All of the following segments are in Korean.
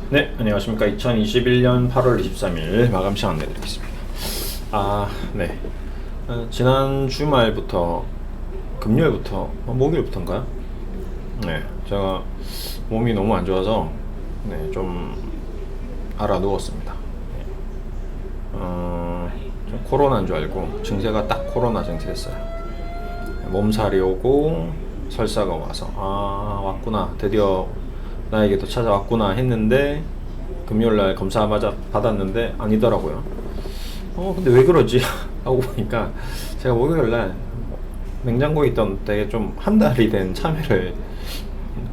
네, 안녕하십니까. 2021년 8월 23일 마감 시간 내드리겠습니다. 네. 지난 주말부터, 금요일부터, 목요일부터인가요? 네, 제가 몸이 너무 안 좋아서, 네, 좀 알아 누웠습니다. 네. 좀 코로나인 줄 알고, 증세가 딱 코로나 증세였어요. 몸살이 오고, 설사가 와서, 왔구나. 드디어 나에게도 찾아왔구나 했는데 금요일날 검사 받았는데 아니더라고요. 근데 왜 그러지? 하고 보니까 제가 목요일날 냉장고에 있던 되게 좀 한 달이 된 참외를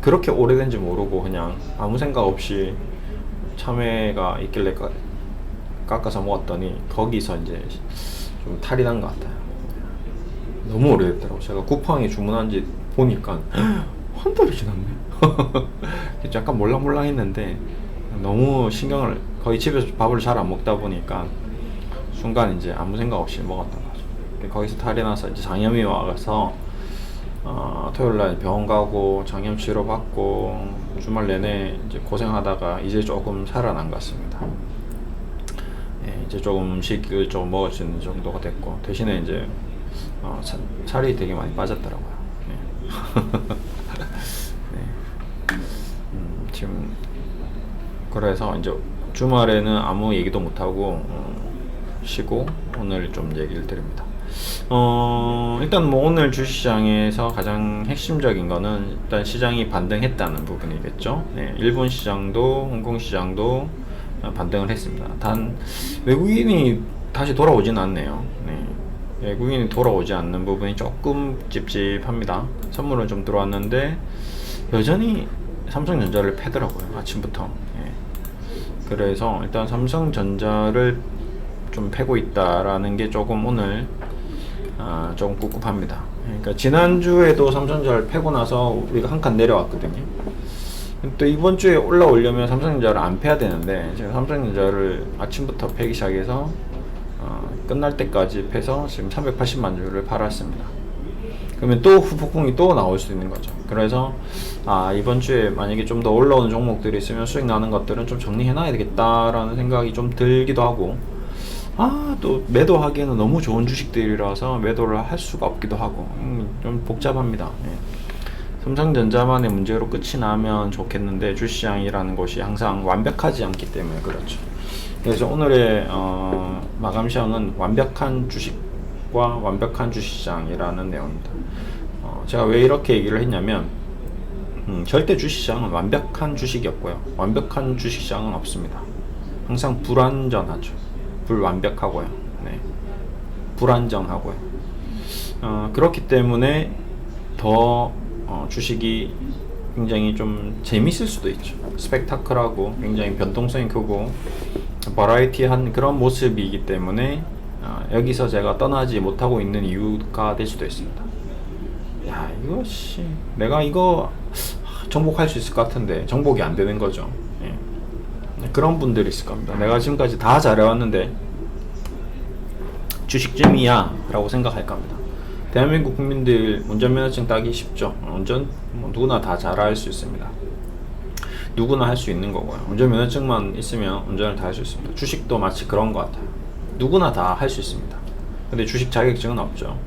그렇게 오래된지 모르고 그냥 아무 생각 없이 참외가 있길래 깎아서 먹었더니 거기서 이제 좀 탈이 난 것 같아요. 너무 오래됐더라고. 제가 쿠팡에 주문한 지 보니까 한 달이 지났네. 약간 몰랑몰랑 했는데 너무 신경을 거의 집에서 밥을 잘 안 먹다 보니까 순간 이제 아무 생각 없이 먹었던 거죠. 거기서 탈이 나서 이제 장염이 와서 토요일날 병원 가고 장염 치료 받고 주말 내내 이제 고생하다가 이제 조금 살아난 것 같습니다. 이제 조금 음식을 좀 먹을 수 있는 정도가 됐고 대신에 이제 살이 되게 많이 빠졌더라고요. 지금 그래서 이제 주말에는 아무 얘기도 못하고 쉬고 오늘 좀 얘기를 드립니다. 일단 뭐 오늘 주식시장에서 가장 핵심적인 거는 일단 시장이 반등했다는 부분이겠죠. 네, 일본 시장도 홍콩 시장도 반등을 했습니다. 단 외국인이 다시 돌아오진 않네요. 네, 외국인이 돌아오지 않는 부분이 조금 찝찝합니다. 선물은 좀 들어왔는데 여전히 삼성전자를 패더라고요, 아침부터. 그래서 일단 삼성전자를 좀 패고 있다라는 게 조금 오늘 조금 꿉꿉합니다. 그러니까 지난주에도 삼성전자를 패고 나서 우리가 한 칸 내려왔거든요. 또 이번 주에 올라오려면 삼성전자를 안 패야 되는데 제가 삼성전자를 아침부터 패기 시작해서 끝날 때까지 패서 지금 380만 주를 팔았습니다. 그러면 또 후폭풍이 또 나올 수 있는 거죠. 그래서 이번 주에 만약에 좀 더 올라오는 종목들이 있으면 수익 나는 것들은 좀 정리해 놔야 되겠다라는 생각이 좀 들기도 하고 또 매도하기에는 너무 좋은 주식들이라서 매도를 할 수가 없기도 하고 좀 복잡합니다. 삼성전자만의 문제로 끝이 나면 좋겠는데 주시장이라는 것이 항상 완벽하지 않기 때문에 그렇죠. 그래서 오늘의 마감 시황은 완벽한 주식과 완벽한 주식시장이라는 내용입니다. 제가 왜 이렇게 얘기를 했냐면 절대 주식시장은 완벽한 주식이 없고요. 완벽한 주식시장은 없습니다. 항상 불완전하죠. 불완벽하고요. 네. 불안정하고요. 그렇기 때문에 더 주식이 굉장히 좀 재밌을 수도 있죠. 스펙타클하고 굉장히 변동성이 크고 버라이티한 그런 모습이기 때문에 여기서 제가 떠나지 못하고 있는 이유가 될 수도 있습니다. 야, 내가 이거 정복할 수 있을 것 같은데 정복이 안 되는 거죠. 그런 분들이 있을 겁니다. 내가 지금까지 다 잘해왔는데 주식쯤이야 라고 생각할 겁니다. 대한민국 국민들 운전면허증 따기 쉽죠. 운전 누구나 다 잘할 수 있습니다. 누구나 할 수 있는 거고요. 운전면허증만 있으면 운전을 다 할 수 있습니다. 주식도 마치 그런 것 같아요. 누구나 다 할 수 있습니다. 근데 주식 자격증은 없죠.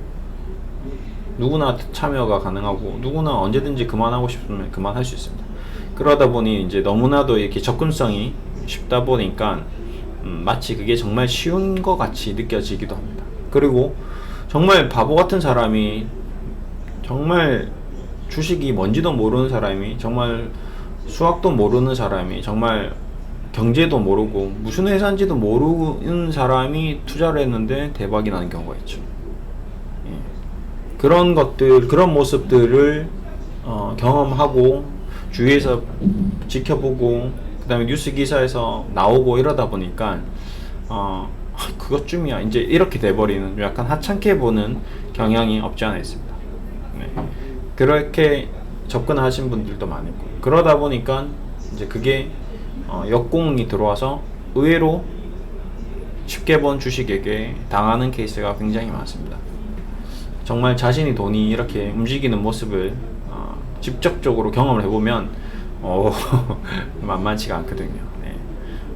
누구나 참여가 가능하고 누구나 언제든지 그만하고 싶으면 그만할 수 있습니다. 그러다 보니 이제 너무나도 이렇게 접근성이 쉽다 보니까 마치 그게 정말 쉬운 것 같이 느껴지기도 합니다. 그리고 정말 바보 같은 사람이 정말 주식이 뭔지도 모르는 사람이 정말 수학도 모르는 사람이 정말 경제도 모르고 무슨 회사인지도 모르는 사람이 투자를 했는데 대박이 나는 경우가 있죠. 그런 것들, 그런 모습들을 경험하고 주위에서 지켜보고 그 다음에 뉴스 기사에서 나오고 이러다 보니까 그것쯤이야 이제 이렇게 돼버리는 약간 하찮게 보는 경향이 없지 않아 있습니다. 그렇게 접근하신 분들도 많고 그러다 보니까 이제 그게 역공이 들어와서 의외로 쉽게 본 주식에게 당하는 케이스가 굉장히 많습니다. 정말 자신이 돈이 이렇게 움직이는 모습을 직접적으로 경험을 해보면 만만치가 않거든요.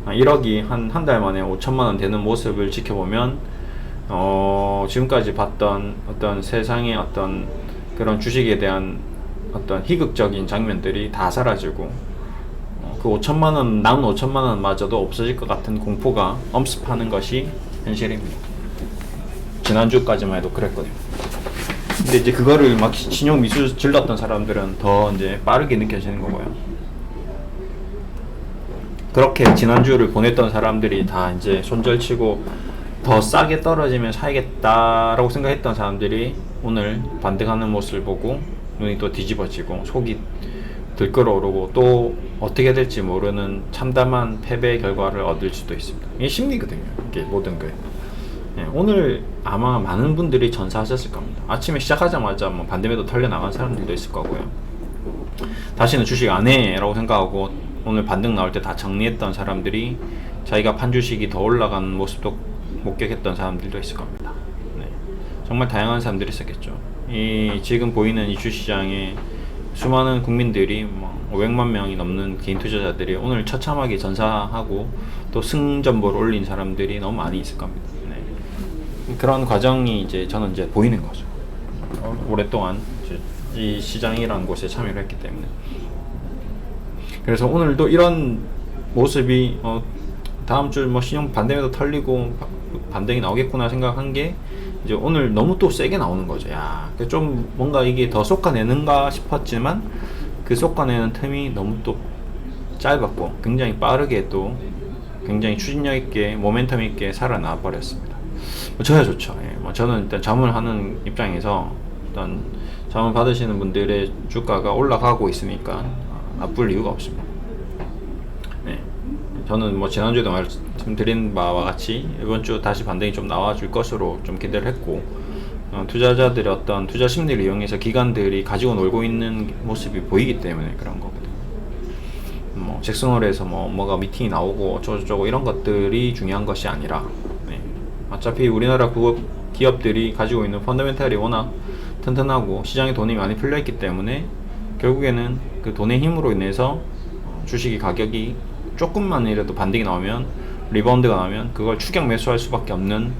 1억이 한 달 만에 5천만 원 되는 모습을 지켜보면 지금까지 봤던 어떤 세상의 어떤 그런 주식에 대한 어떤 희극적인 장면들이 다 사라지고 그 5천만 원, 남은 5천만 원마저도 없어질 것 같은 공포가 엄습하는 것이 현실입니다. 지난주까지만 해도 그랬거든요. 근데 이제 그거를 막 신용 미수 질렀던 사람들은 더 이제 빠르게 느껴지는 거고요. 그렇게 지난주를 보냈던 사람들이 다 이제 손절치고 더 싸게 떨어지면 사야겠다라고 생각했던 사람들이 오늘 반등하는 모습을 보고 눈이 또 뒤집어지고 속이 들끓어오르고 또 어떻게 될지 모르는 참담한 패배 결과를 얻을 수도 있습니다. 이게 심리거든요. 이게 모든 게. 네, 오늘 아마 많은 분들이 전사하셨을 겁니다. 아침에 시작하자마자 뭐 반대매도 털려 나간 사람들도 있을 거고요. 다시는 주식 안 해라고 생각하고 오늘 반등 나올 때 다 정리했던 사람들이 자기가 판 주식이 더 올라가는 모습도 목격했던 사람들도 있을 겁니다. 네, 정말 다양한 사람들이 있었겠죠. 지금 보이는 이 주시장에 수많은 국민들이 뭐 500만 명이 넘는 개인 투자자들이 오늘 처참하게 전사하고 또 승전보를 올린 사람들이 너무 많이 있을 겁니다. 네. 그런 과정이 이제 저는 이제 보이는 거죠. 오랫동안 이 시장이라는 곳에 참여를 했기 때문에. 그래서 오늘도 이런 모습이 다음 주 뭐 신용 반등에도 털리고 반등이 나오겠구나 생각한 게 이제 오늘 너무 또 세게 나오는 거죠. 야, 좀 뭔가 이게 더 쏟아내는가 싶었지만 그 쏟아내는 틈이 너무 또 짧았고 굉장히 빠르게 또 굉장히 추진력 있게 모멘텀 있게 살아나 버렸습니다. 저야 좋죠. 예. 뭐 저는 일단 자문을 하는 입장에서 일단 자문 받으시는 분들의 주가가 올라가고 있으니까 나쁠 이유가 없습니다. 네. 저는 뭐 지난주에도 말씀드린 바와 같이 이번 주 다시 반등이 좀 나와줄 것으로 좀 기대를 했고 투자자들의 어떤 투자 심리를 이용해서 기관들이 가지고 놀고 있는 모습이 보이기 때문에 그런 거거든요. 뭐 잭슨홀에서 뭐가 미팅이 나오고 어쩌고저쩌고 이런 것들이 중요한 것이 아니라 네. 어차피 우리나라 기업들이 가지고 있는 펀더멘탈이 워낙 튼튼하고 시장에 돈이 많이 풀려있기 때문에 결국에는 그 돈의 힘으로 인해서 주식이 가격이 조금만이라도 반등이 나오면 리바운드가 나오면 그걸 추격 매수할 수밖에 없는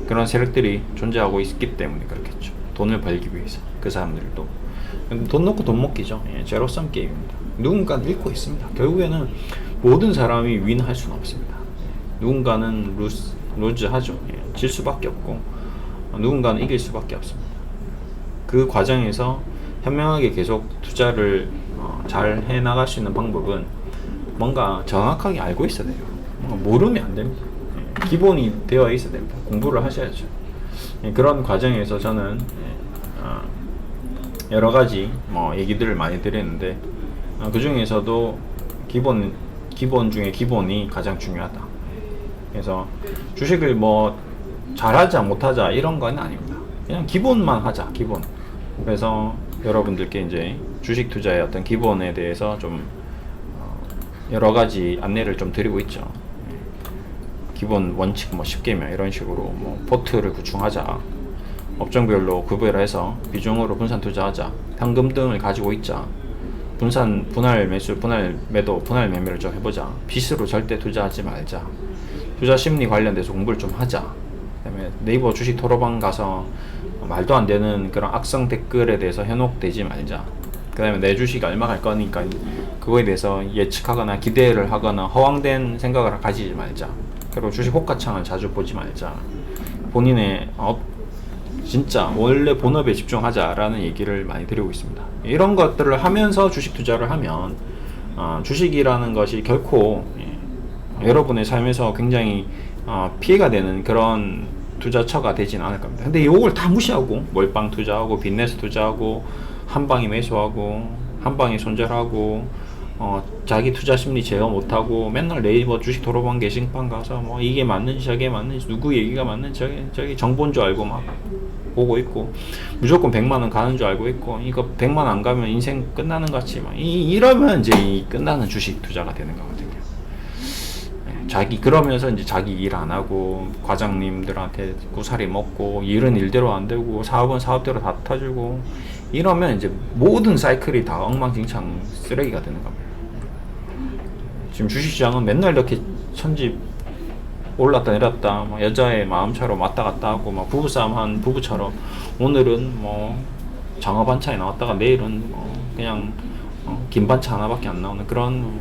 그런 세력들이 존재하고 있기 때문에 그렇겠죠. 돈을 벌기 위해서 그 사람들도 돈 넣고 돈 먹기죠. 예, 제로섬 게임입니다. 누군가는 잃고 있습니다. 결국에는 모든 사람이 윈할 수는 없습니다. 누군가는 루즈 하죠. 예, 질 수밖에 없고 누군가는 이길 수밖에 없습니다. 그 과정에서 현명하게 계속 투자를 잘 해나갈 수 있는 방법은 뭔가 정확하게 알고 있어야 돼요. 모르면 안 됩니다. 기본이 되어 있어야 됩니다. 공부를 하셔야죠. 그런 과정에서 저는 여러 가지 얘기들을 많이 드렸는데 그 중에서도 기본 중에 기본이 가장 중요하다. 그래서 주식을 뭐 잘하자 못하자 이런 건 아닙니다. 그냥 기본만 하자. 기본. 그래서 여러분들께 이제 주식 투자의 어떤 기본에 대해서 좀 여러 가지 안내를 좀 드리고 있죠. 기본 원칙 뭐 10개명 이런 식으로 뭐 포트를 구축하자, 업종별로 구별해서 비중으로 분산 투자하자, 현금 등을 가지고 있자, 분할 매수, 분할 매도, 분할 매매를 좀 해보자, 빚으로 절대 투자하지 말자, 투자 심리 관련돼서 공부를 좀 하자. 그다음에 네이버 주식 토로방 가서 말도 안 되는 그런 악성 댓글에 대해서 현혹되지 말자. 그 다음에 내 주식이 얼마 갈 거니까 그거에 대해서 예측하거나 기대를 하거나 허황된 생각을 가지지 말자. 그리고 주식 호가창을 자주 보지 말자. 본인의 진짜 원래 본업에 집중하자라는 얘기를 많이 드리고 있습니다. 이런 것들을 하면서 주식 투자를 하면 주식이라는 것이 결코 여러분의 삶에서 굉장히 피해가 되는 그런 투자처가 되지는 않을 겁니다. 근데 이걸 다 무시하고 몰빵 투자하고 빚내서 투자하고 한방에 매수하고 한방에 손절하고 자기 투자 심리 제어 못하고 맨날 네이버 주식 토로방 게시판 가서 뭐 이게 맞는지 저게 맞는지 누구 얘기가 맞는지 저기 정보인 줄 알고 막 보고 있고 무조건 100만원 가는 줄 알고 있고 이거 100만 안 가면 인생 끝나는 것 같지 막 이러면 이제 끝나는 주식 투자가 되는 거거든요. 그러면서 이제 자기 일 안 하고 과장님들한테 구사리 먹고 일은 일대로 안 되고 사업은 사업대로 다 터지고 이러면 이제 모든 사이클이 다 엉망진창 쓰레기가 되는 겁니다. 지금 주식시장은 맨날 이렇게 천지 올랐다 내렸다, 뭐 여자의 마음처럼 왔다 갔다 하고, 막 부부싸움 한 부부처럼 오늘은 뭐 장어 반찬이 나왔다가 내일은 그냥 긴 반찬 하나밖에 안 나오는 그런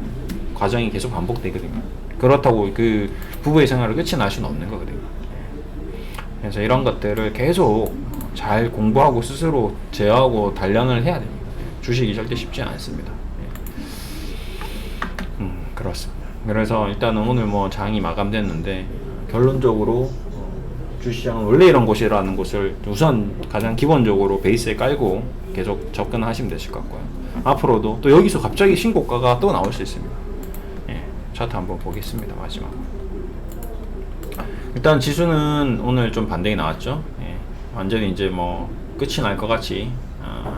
과정이 계속 반복되거든요. 그렇다고 그 부부의 생활을 끝이 날 수는 없는 거거든요. 그래서 이런 것들을 계속 잘 공부하고 스스로 제어하고 단련을 해야 됩니다. 주식이 절대 쉽지 않습니다. 그렇습니다. 그래서 일단은 오늘 뭐 장이 마감됐는데, 결론적으로 주시장은 원래 이런 곳이라는 것을 우선 가장 기본적으로 베이스에 깔고 계속 접근하시면 되실 것 같고요. 앞으로도 또 여기서 갑자기 신고가가 또 나올 수 있습니다. 차트 한번 보겠습니다. 마지막으로 일단 지수는 오늘 좀 반등이 나왔죠. 완전히 이제 뭐 끝이 날 것 같이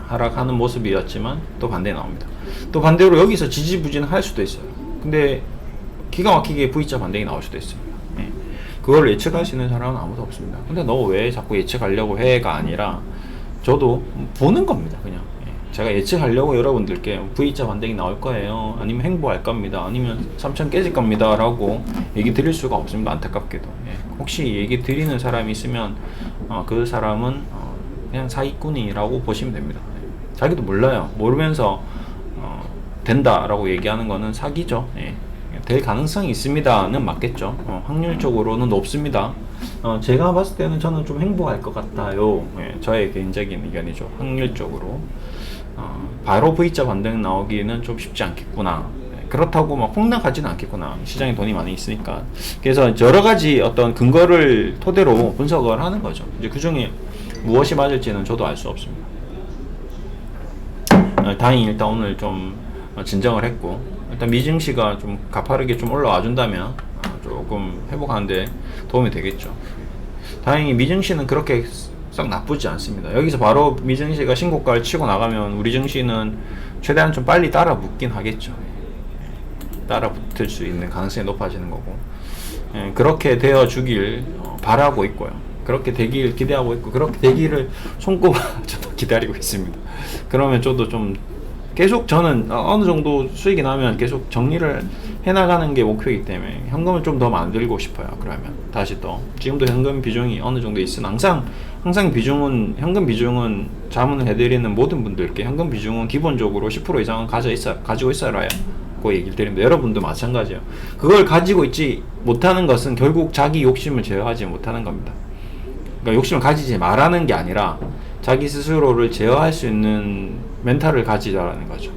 하락하는 모습이었지만 또 반등이 나옵니다. 또 반대로 여기서 지지부진할 수도 있어요. 근데 기가 막히게 V자 반등이 나올 수도 있습니다. 그걸 예측할 수 있는 사람은 아무도 없습니다. 근데 너 왜 자꾸 예측하려고 해가 아니라 저도 보는 겁니다. 그냥 제가 예측하려고 여러분들께 V자 반등이 나올 거예요, 아니면 행보할 겁니다, 아니면 3천 깨질 겁니다 라고 얘기 드릴 수가 없습니다. 안타깝게도. 혹시 얘기 드리는 사람이 있으면 그 사람은 그냥 사기꾼이라고 보시면 됩니다. 자기도 몰라요. 모르면서 된다라고 얘기하는 거는 사기죠. 될 가능성이 있습니다는 맞겠죠. 확률적으로는 높습니다. 제가 봤을 때는 저는 좀 행보할 것 같아요. 저의 개인적인 의견이죠. 확률적으로 바로 V자 반등 나오기는 좀 쉽지 않겠구나. 그렇다고 막 폭락하지는 않겠구나. 시장에 돈이 많이 있으니까. 그래서 여러 가지 어떤 근거를 토대로 분석을 하는 거죠. 이제 그 중에 무엇이 맞을지는 저도 알 수 없습니다. 다행히 일단 오늘 좀 진정을 했고, 일단 미증시가 좀 가파르게 좀 올라와 준다면 조금 회복하는데 도움이 되겠죠. 다행히 미증시는 그렇게 썩 나쁘지 않습니다. 여기서 바로 미증시가 신고가를 치고 나가면 우리 증시는 최대한 좀 빨리 따라 붙긴 하겠죠. 따라 붙을 수 있는 가능성이 높아지는 거고, 그렇게 되어 주길 바라고 있고요. 그렇게 되길 기대하고 있고, 그렇게 되기를 손꼽아 저도 기다리고 있습니다. 그러면 저도 좀 계속 저는 어느 정도 수익이 나면 계속 정리를 해나가는 게 목표이기 때문에 현금을 좀 더 만들고 싶어요. 그러면 다시 또 지금도 현금 비중이 어느 정도 있으나 항상 비중은, 현금 비중은 자문을 해드리는 모든 분들께 현금 비중은 기본적으로 10% 이상은 가지고 있어라고 얘기를 드립니다. 여러분도 마찬가지예요. 그걸 가지고 있지 못하는 것은 결국 자기 욕심을 제어하지 못하는 겁니다. 그러니까 욕심을 가지지 말라는 게 아니라 자기 스스로를 제어할 수 있는 멘탈을 가지자라는 거죠.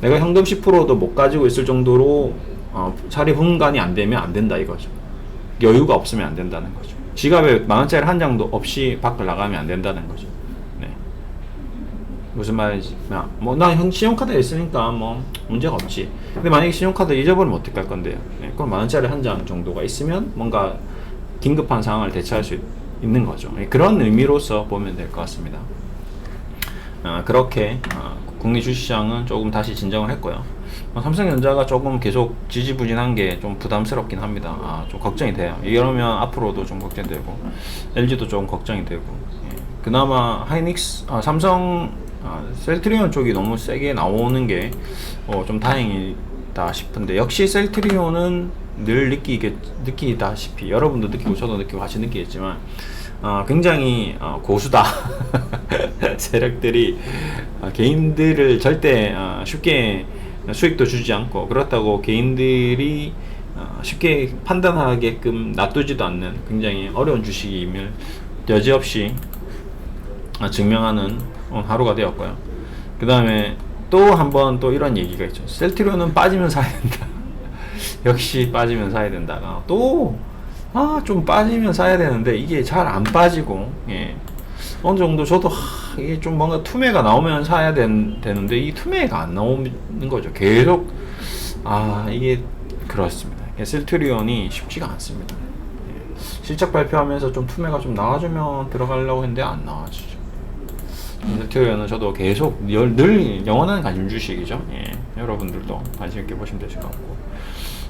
내가 현금 10%도 못 가지고 있을 정도로 자리 분간이 안 되면 안 된다 이거죠. 여유가 없으면 안 된다는 거죠. 지갑에 10,000원짜리 한 장도 없이 밖을 나가면 안 된다는 거죠. 무슨 말인지, 나 신용카드에 있으니까 뭐 문제가 없지. 근데 만약에 신용카드 잊어버리면 어떡할 건데요. 그럼 10,000원짜리 한 장 정도가 있으면 뭔가 긴급한 상황을 대처할 수 있는 거죠. 그런 의미로서 보면 될 것 같습니다. 그렇게 국내 주식시장은 조금 다시 진정을 했고요. 삼성전자가 조금 계속 지지부진한 게 좀 부담스럽긴 합니다. 좀 걱정이 돼요. 이러면 앞으로도 좀 걱정되고, LG도 좀 걱정이 되고, 그나마 하이닉스, 삼성, 셀트리온 쪽이 너무 세게 나오는 게 좀 다행이다 싶은데, 역시 셀트리온은 늘 느끼다시피 여러분도 느끼고 저도 느끼고 같이 느끼겠지만 굉장히 고수다. 세력들이 개인들을 절대 쉽게 수익도 주지 않고, 그렇다고 개인들이 쉽게 판단하게끔 놔두지도 않는 굉장히 어려운 주식임을 여지없이 증명하는 하루가 되었고요. 그 다음에 또 한 번 또 이런 얘기가 있죠. 셀트리온은 빠지면 사야 된다. 역시 빠지면 사야 된다가 또 좀 빠지면 사야 되는데 이게 잘 안 빠지고, 어느 정도 저도 이게 좀 뭔가 투매가 나오면 사야 되는데 이 투매가 안 나오는 거죠. 계속 이게 그렇습니다. 셀트리온이 쉽지가 않습니다. 실적 발표하면서 좀 투매가 좀 나와주면 들어가려고 했는데 안 나와주죠. 셀트리온은 저도 계속 늘 영원한 관심 주식이죠. 여러분들도 관심 있게 보시면 되실 것 같고,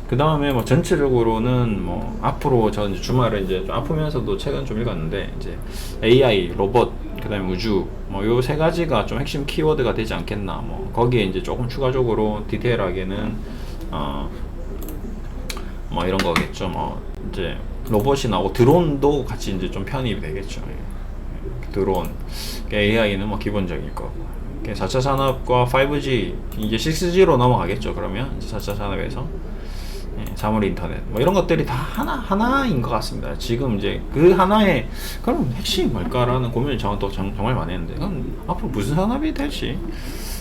그 다음에 뭐 전체적으로는 뭐 앞으로 저 이제 주말에 이제 좀 아프면서도 책은 좀 읽었는데, 이제 AI, 로봇, 그 다음에 우주, 뭐 요 세 가지가 좀 핵심 키워드가 되지 않겠나. 뭐 거기에 이제 조금 추가적으로 디테일하게는 뭐 이런 거겠죠. 뭐 이제 로봇이 나오고 드론도 같이 이제 좀 편입이 되겠죠. 드론, AI는 뭐 기본적일 거고. 4차 산업과 5G 이제 6G로 넘어가겠죠. 그러면 이제 4차 산업에서 사물 인터넷 뭐 이런 것들이 다 하나인 것 같습니다. 지금 이제 그 하나의 그럼 핵심이 뭘까라는 고민을 저는 또 정말 많이 했는데 그럼 앞으로 무슨 산업이 될지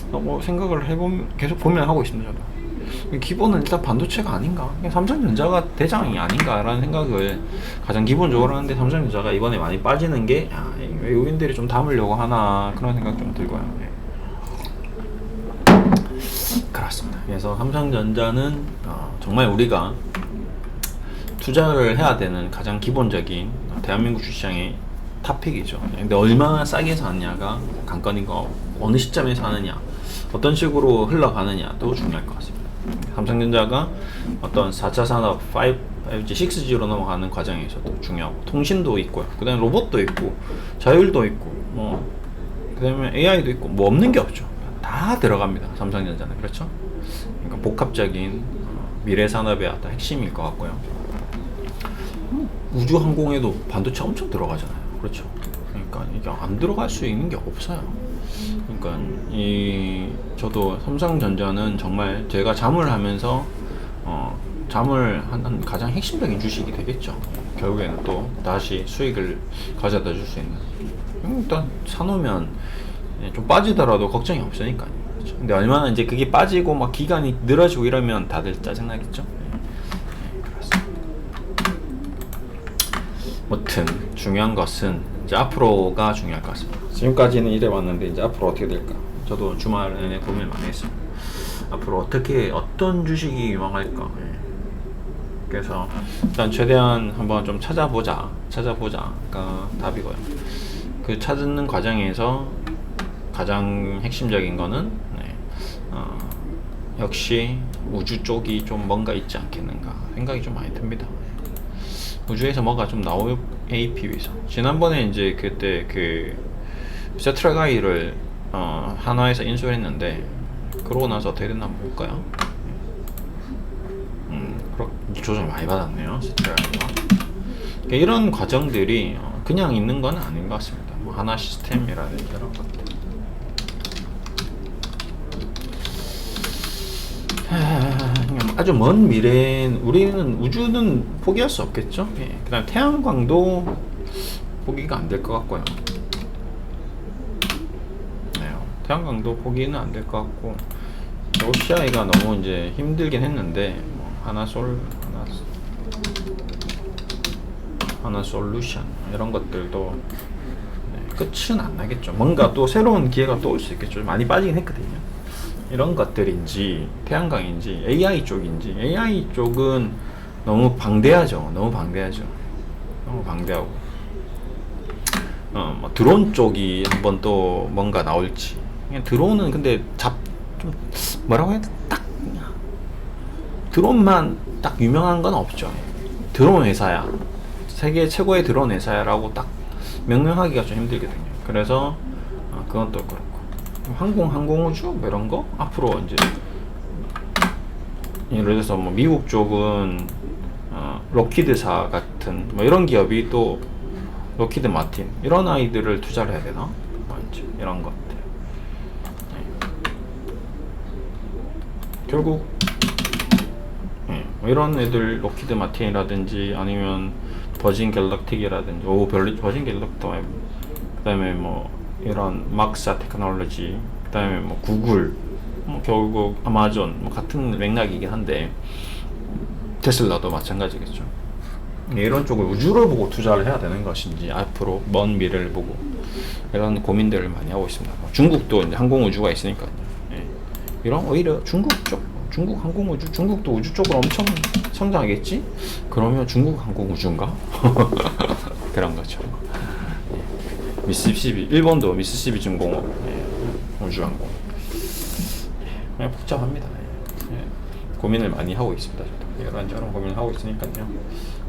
뭐 생각을 계속 고민하고 있습니다. 저도. 기본은 일단 반도체가 아닌가, 삼성전자가 대장이 아닌가라는 생각을 가장 기본적으로 하는데, 삼성전자가 이번에 많이 빠지는 게 외국인들이 좀 담으려고 하나 그런 생각 좀 들고요. 그렇습니다. 그래서 삼성전자는 정말 우리가 투자를 해야 되는 가장 기본적인 대한민국 주시장의 탑픽이죠. 근데 얼마나 싸게 사느냐가 관건인 거, 어느 시점에 사느냐, 어떤 식으로 흘러가느냐도 중요할 것 같습니다. 삼성전자가 어떤 4차 산업 5G, 6G로 넘어가는 과정에서도 중요하고, 통신도 있고요. 그 다음에 로봇도 있고, 자율도 있고, 그 다음에 AI도 있고, 뭐 없는 게 없죠. 다 들어갑니다. 삼성전자는. 그렇죠? 그러니까 복합적인 미래 산업의 어떤 핵심일 것 같고요. 우주 항공에도 반도체 엄청 들어가잖아요. 그렇죠? 그러니까 이게 안 들어갈 수 있는 게 없어요. 그러니까 저도 삼성전자는 정말 제가 잠을 하면서 잠을 한 가장 핵심적인 주식이 되겠죠. 결국에는 또 다시 수익을 가져다 줄 수 있는. 일단 사놓으면 좀 빠지더라도 걱정이 없으니까요. 그렇죠? 근데 얼마나 이제 그게 빠지고 막 기간이 늘어지고 이러면 다들 짜증나겠죠. 그렇습니다. 아무튼 중요한 것은 이제 앞으로가 중요할 것 같습니다. 지금까지는 이래 왔는데 이제 앞으로 어떻게 될까? 저도 주말 내내 고민을 많이 했습니다. 앞으로 어떤 주식이 유망할까? 그래서 일단 최대한 한번 좀 찾아보자가 답이고요. 그 찾는 과정에서 가장 핵심적인 거는 역시 우주 쪽이 좀 뭔가 있지 않겠는가 생각이 좀 많이 듭니다. 우주에서 뭐가 좀 나올 AP위에서 지난번에 이제 그때 그 세트라가이를 한화에서 인수를 했는데, 그러고 나서 어떻게 됐나 한번 볼까요? 조정 많이 받았네요, 세트라가이가. 그러니까 이런 과정들이 그냥 있는 건 아닌 것 같습니다. 뭐 하나 시스템이라든지 이런 것들. 아주 먼 미래엔 우리는 우주는 포기할 수 없겠죠. 그 다음 태양광도 포기가 안 될 것 같고요. 태양광도 포기는 안 될 것 같고, OCI가 너무 이제 힘들긴 했는데 하나 솔루션 이런 것들도 끝은 안 나겠죠. 뭔가 또 새로운 기회가 또 올 수 있겠죠. 많이 빠지긴 했거든요. 이런 것들인지 태양광인지 AI 쪽인지, AI 쪽은 너무 방대하죠. 너무 방대하고 뭐 드론 쪽이 한번 또 뭔가 나올지. 그냥 드론은 근데 좀 뭐라고 해야 돼? 딱 드론만 딱 유명한 건 없죠. 드론 회사야, 세계 최고의 드론 회사야라고 딱 명명하기가 좀 힘들거든요. 그래서 그건 또 그렇고, 항공우주 뭐 이런 거 앞으로 이제 예를 들어서 뭐 미국 쪽은 록히드사 같은 뭐 이런 기업이 또 록히드 마틴 이런 아이들을 투자를 해야 되나? 뭐 이제 이런 것들. 결국 뭐 이런 애들 록히드 마틴이라든지 아니면 버진 갤럭틱이라든지 버진 갤럭틱 말고, 그다음에 뭐 이런 막사 테크놀로지, 그다음에 뭐 구글, 뭐 결국 아마존 뭐 같은 맥락이긴 한데 테슬라도 마찬가지겠죠. 이런 쪽을 우주를 보고 투자를 해야 되는 것인지, 앞으로 먼 미래를 보고, 이런 고민들을 많이 하고 있습니다. 중국도 이제 항공우주가 있으니까요. 이런 오히려 중국 항공우주, 중국도 우주 쪽으로 엄청 성장하겠지? 그러면 중국 항공우주인가? 그런 거죠. 미시시피, 일본도 미시시피 중공업, 우주항공. 그냥 복잡합니다. 고민을 많이 하고 있습니다. 저도 이런저런 고민을 하고 있으니까요.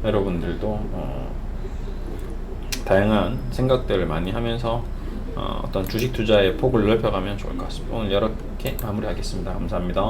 여러분들도 다양한 생각들을 많이 하면서 어떤 주식 투자의 폭을 넓혀가면 좋을 것 같습니다. 오늘 이렇게 마무리하겠습니다. 감사합니다.